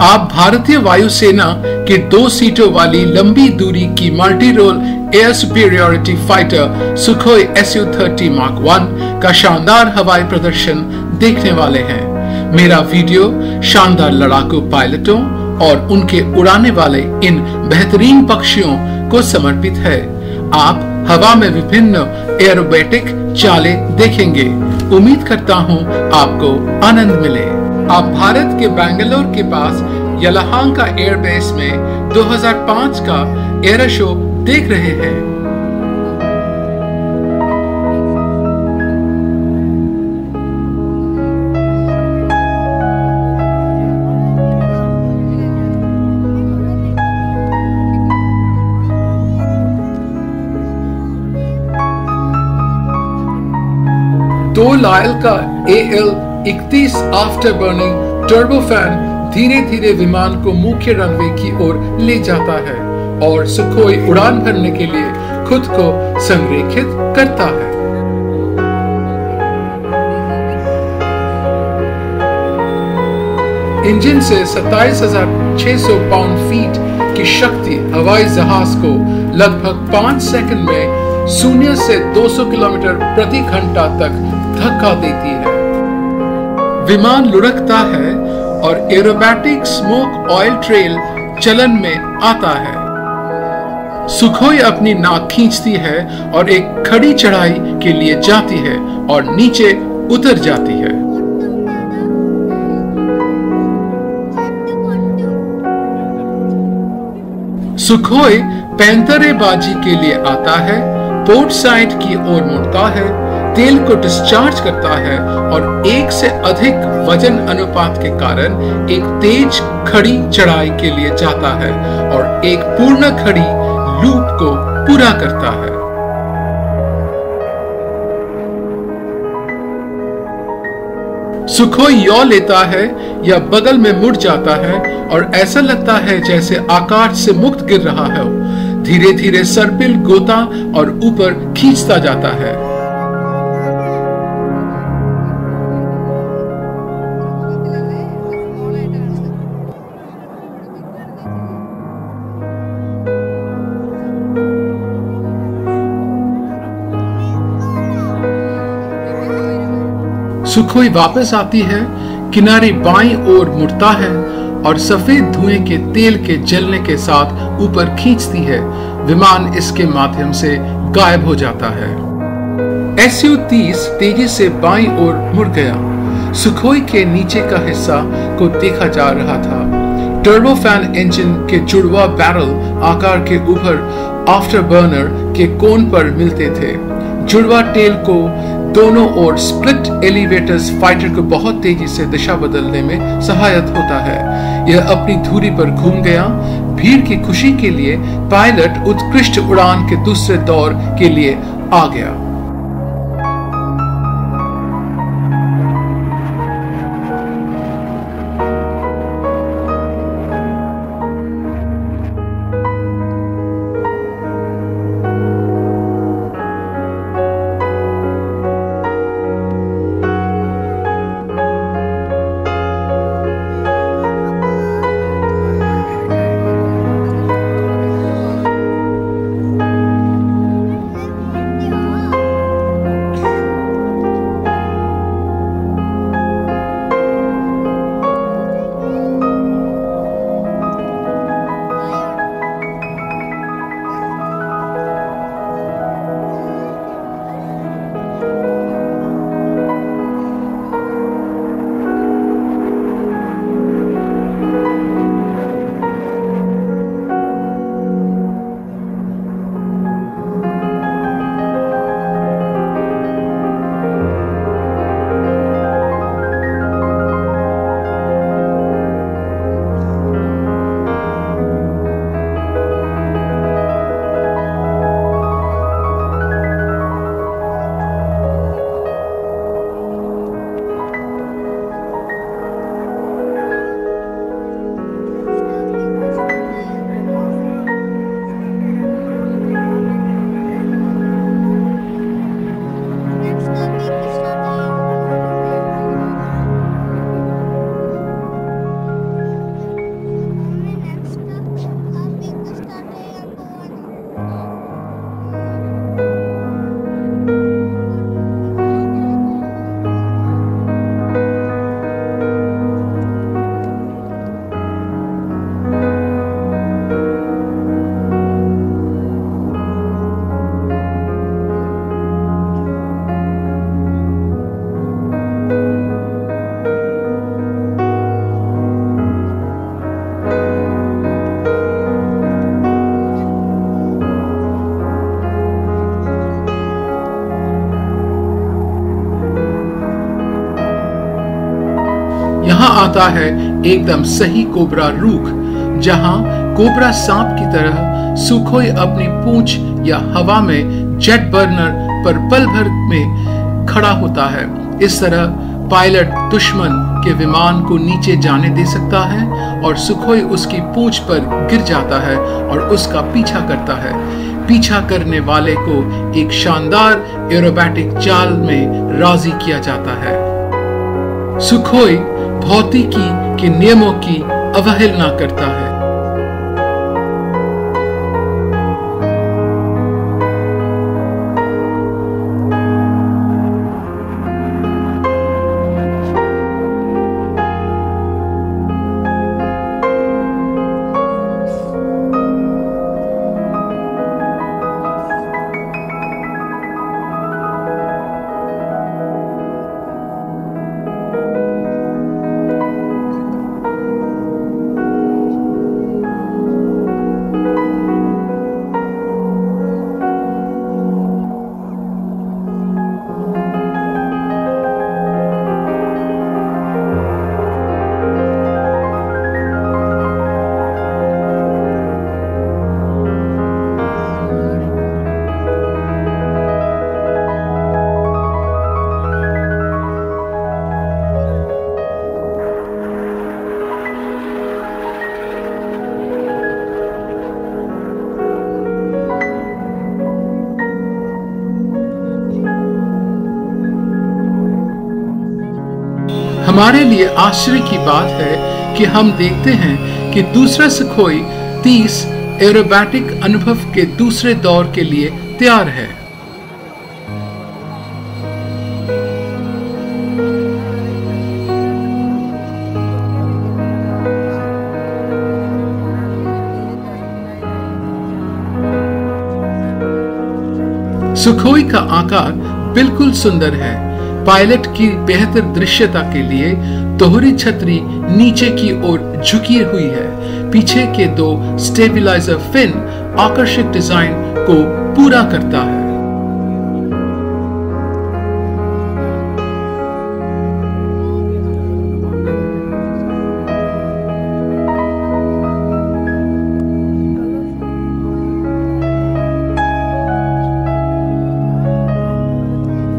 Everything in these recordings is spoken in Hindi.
आप भारतीय वायुसेना की 2 सीटों वाली लंबी दूरी की multi role air superiority fighter Sukhoi Su-30 Mark 1 का शानदार हवाई प्रदर्शन देखने वाले हैं। मेरा वीडियो शानदार लड़ाकू पायलटों और उनके उड़ाने वाले इन बेहतरीन पक्षियों को समर्पित है। आप हवा में विभिन्न एरोबेटिक चालें देखेंगे। उम्मीद करता हूं आपको आनंद मिले। आप भारत के बेंगलोर के पास यलहंका एयरबेस में 2005 का एयर शो देख रहे हैं। दो लायल का AL-31 आफ्टर बर्निंग टर्बोफैन धीरे धीरे विमान को मुख्य रनवे की ओर ले जाता है और सुखोई उड़ान भरने के लिए खुद को संरेखित करता है। इंजन से 27,600 पाउंड फीट की शक्ति हवाई जहाज को लगभग 5 सेकंड में 0 से 200 किलोमीटर प्रति घंटा तक धक्का देती है। विमान लुढ़कता है और एरोबैटिक स्मोक ऑयल ट्रेल चलन में आता है। सुखोई अपनी नाक खींचती है और एक खड़ी चढ़ाई के लिए जाती है और नीचे उतर जाती है। सुखोई पैंतरेबाजी के लिए आता है, पोर्ट साइड की ओर मुड़ता है, तेल को डिस्चार्ज करता है और 1 से अधिक वजन अनुपात के कारण एक तेज खड़ी चढ़ाई के लिए जाता है और एक पूर्ण खड़ी लूप को पूरा करता है। सुखोई यौ लेता है या बगल में मुड़ जाता है और ऐसा लगता है जैसे आकाश से मुक्त गिर रहा है। धीरे धीरे सर्पिल गोता और ऊपर खींचता जाता है। सुखोई वापस आती है, किनारे बाईं ओर मुड़ता है और सफेद धुएं के तेल के जलने के साथ ऊपर खींचती है। विमान इसके माध्यम से गायब हो जाता है। Su-30 तेजी से बाईं ओर मुड़ गया। सुखोई के नीचे का हिस्सा को देखा जा रहा था। टर्बोफैन इंजन के जुड़वा बैरल आकार के ऊपर आफ्टर बर्नर के कोन पर मिलते थे। जुड़वा टेल को दोनों ओर स्प्लिट एलिवेटर्स फाइटर को बहुत तेजी से दिशा बदलने में सहायक होता है। यह अपनी धुरी पर घूम गया। भीड़ की खुशी के लिए पायलट उत्कृष्ट उड़ान के दूसरे दौर के लिए आ गया। होता है एकदम सही कोबरा रूख, जहां कोबरा सांप की तरह सुखोई अपनी पूंछ या हवा में जेट बर्नर पर पल भर में खड़ा होता है। इस तरह पायलट दुश्मन के विमान को नीचे जाने दे सकता है और सुखोई उसकी पूंछ पर गिर जाता है और उसका पीछा करता है। पीछा करने वाले को एक शानदार एरोबैटिक चाल में राजी किया जाता है। सुखोई भौतिकी के नियमों की अवहेलना करता है। हमारे लिए आश्चर्य की बात है कि हम देखते हैं कि दूसरा सुखोई 30 एरोबैटिक अनुभव के दूसरे दौर के लिए तैयार है। सुखोई का आकार बिल्कुल सुंदर है। पायलट की बेहतर दृश्यता के लिए दोहरी छतरी नीचे की ओर झुकी हुई है। पीछे के 2 स्टेबिलाइजर फिन आकर्षक डिजाइन को पूरा करता है।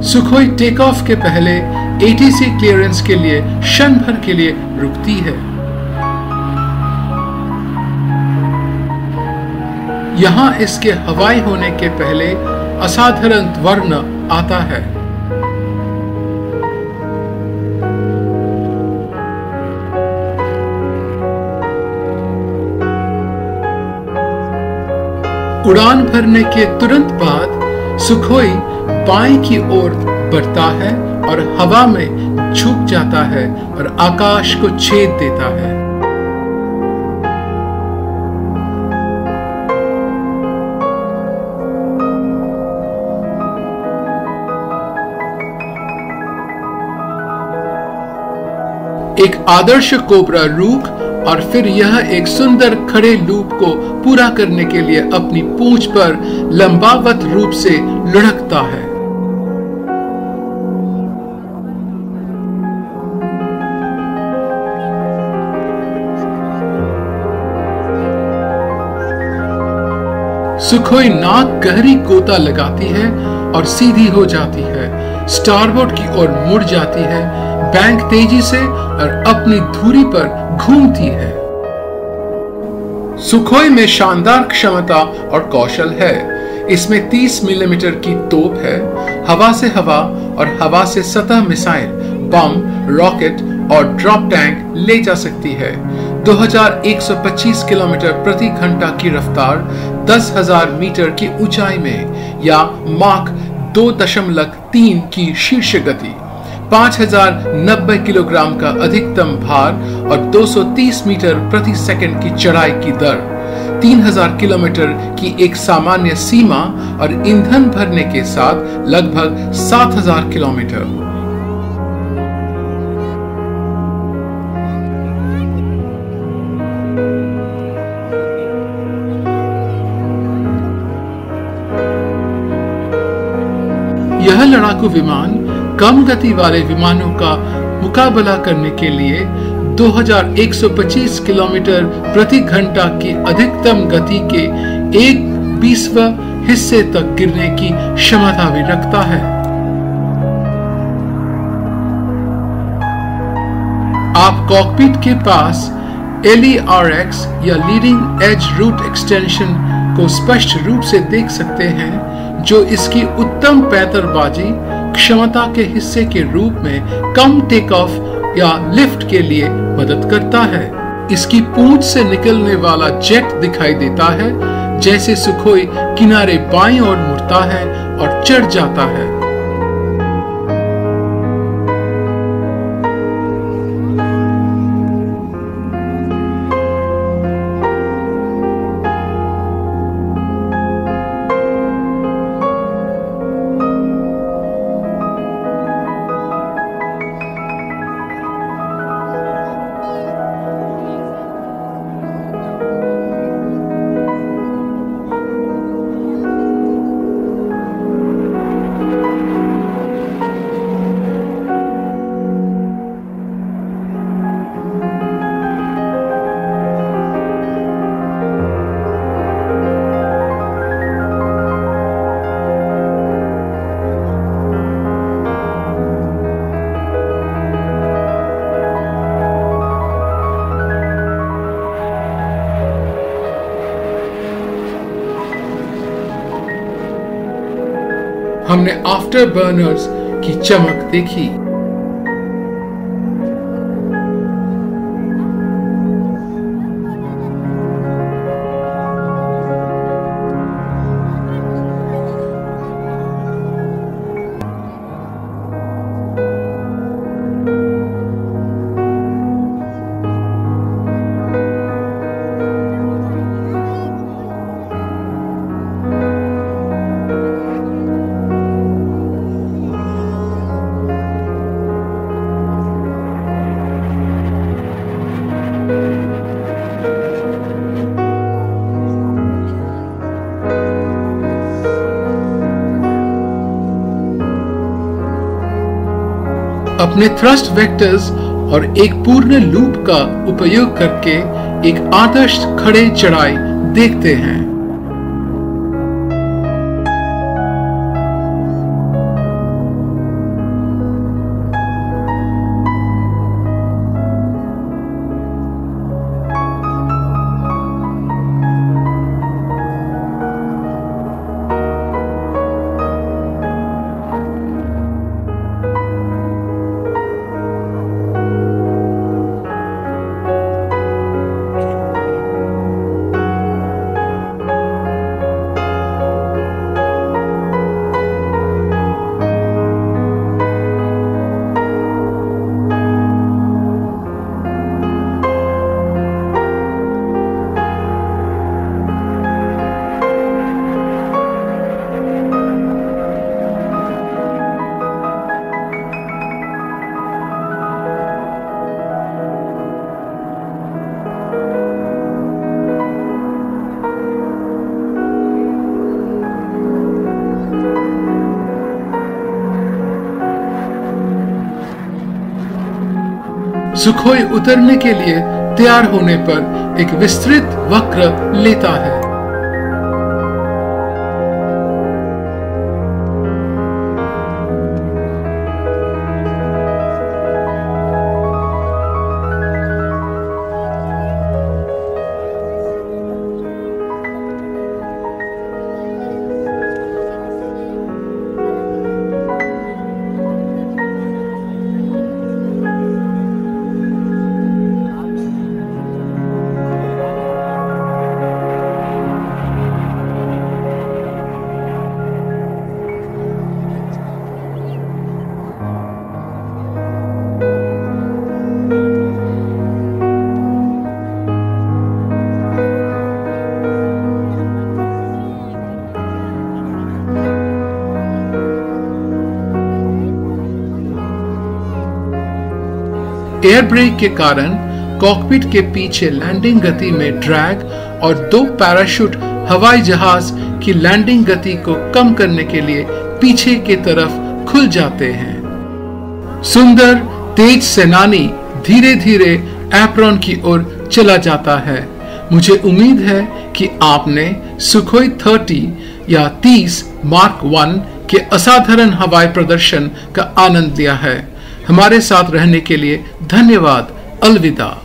सुखोई टेक ऑफ के पहले ATC क्लियरेंस के लिए क्षण भर के लिए रुकती है। यहां इसके हवाई होने के पहले असाधारण वर्ण आता है। उड़ान भरने के तुरंत बाद सुखोई बाएं की ओर बढ़ता है और हवा में झुक जाता है और आकाश को छेद देता है। एक आदर्श कोबरा रूख और फिर यह एक सुंदर खड़े लूप को पूरा करने के लिए अपनी पूंछ पर लंबावत रूप से लुढ़कता है। सुखोई नाक गहरी गोता लगाती है और सीधी हो जाती है, स्टारबोर्ड की ओर मुड़ जाती है, बैंक तेजी से और अपनी धुरी पर घूमती है। सुखोई में शानदार क्षमता और कौशल है। इसमें 30 मिलीमीटर की तोप है, हवा से हवा और हवा से सतह मिसाइल, बम, रॉकेट और ड्रॉप टैंक ले जा सकती है। 2125 किलोमीटर प्रति घंटा की रफ्तार 10,000 मीटर की ऊंचाई में या माक 2.3 की शीर्ष गति, 5090 किलोग्राम का अधिकतम भार और 230 मीटर प्रति सेकंड की चढ़ाई की दर, 3000 किलोमीटर की एक सामान्य सीमा और ईंधन भरने के साथ लगभग 7000 किलोमीटर। यह लड़ाकू विमान कम गति वाले विमानों का मुकाबला करने के लिए 2125 किलोमीटर प्रति घंटा की अधिकतम गति के 1/20 हिस्से तक गिरने की क्षमता भी रखता है। आप कॉकपिट के पास LERX या लीडिंग एज रूट एक्सटेंशन को स्पष्ट रूप से देख सकते हैं, जो इसकी उत्तम पैंतरबाजी क्षमता के हिस्से के रूप में कम टेक ऑफ या लिफ्ट के लिए मदद करता है। इसकी पूंछ से निकलने वाला जेट दिखाई देता है, जैसे सुखोई किनारे बाईं ओर मुड़ता है और चढ़ जाता है। हमने आफ्टर बर्नर्स की चमक देखी। अपने थ्रस्ट वेक्टर्स और एक पूर्ण लूप का उपयोग करके एक आदर्श खड़े चढ़ाई देखते हैं। सुखोई उतरने के लिए तैयार होने पर एक विस्तृत वक्र लेता है। एयर ब्रेक के कारण कॉकपिट के पीछे लैंडिंग गति में ड्रैग और 2 पैराशूट हवाई जहाज की लैंडिंग गति को कम करने के लिए पीछे की तरफ खुल जाते हैं। सुंदर तेज सेनानी धीरे धीरे एप्रॉन की ओर चला जाता है। मुझे उम्मीद है कि आपने सुखोई 30 या 30 मार्क 1 के असाधारण हवाई प्रदर्शन का आनंद लिया है। हमारे साथ रहने के लिए धन्यवाद। अलविदा।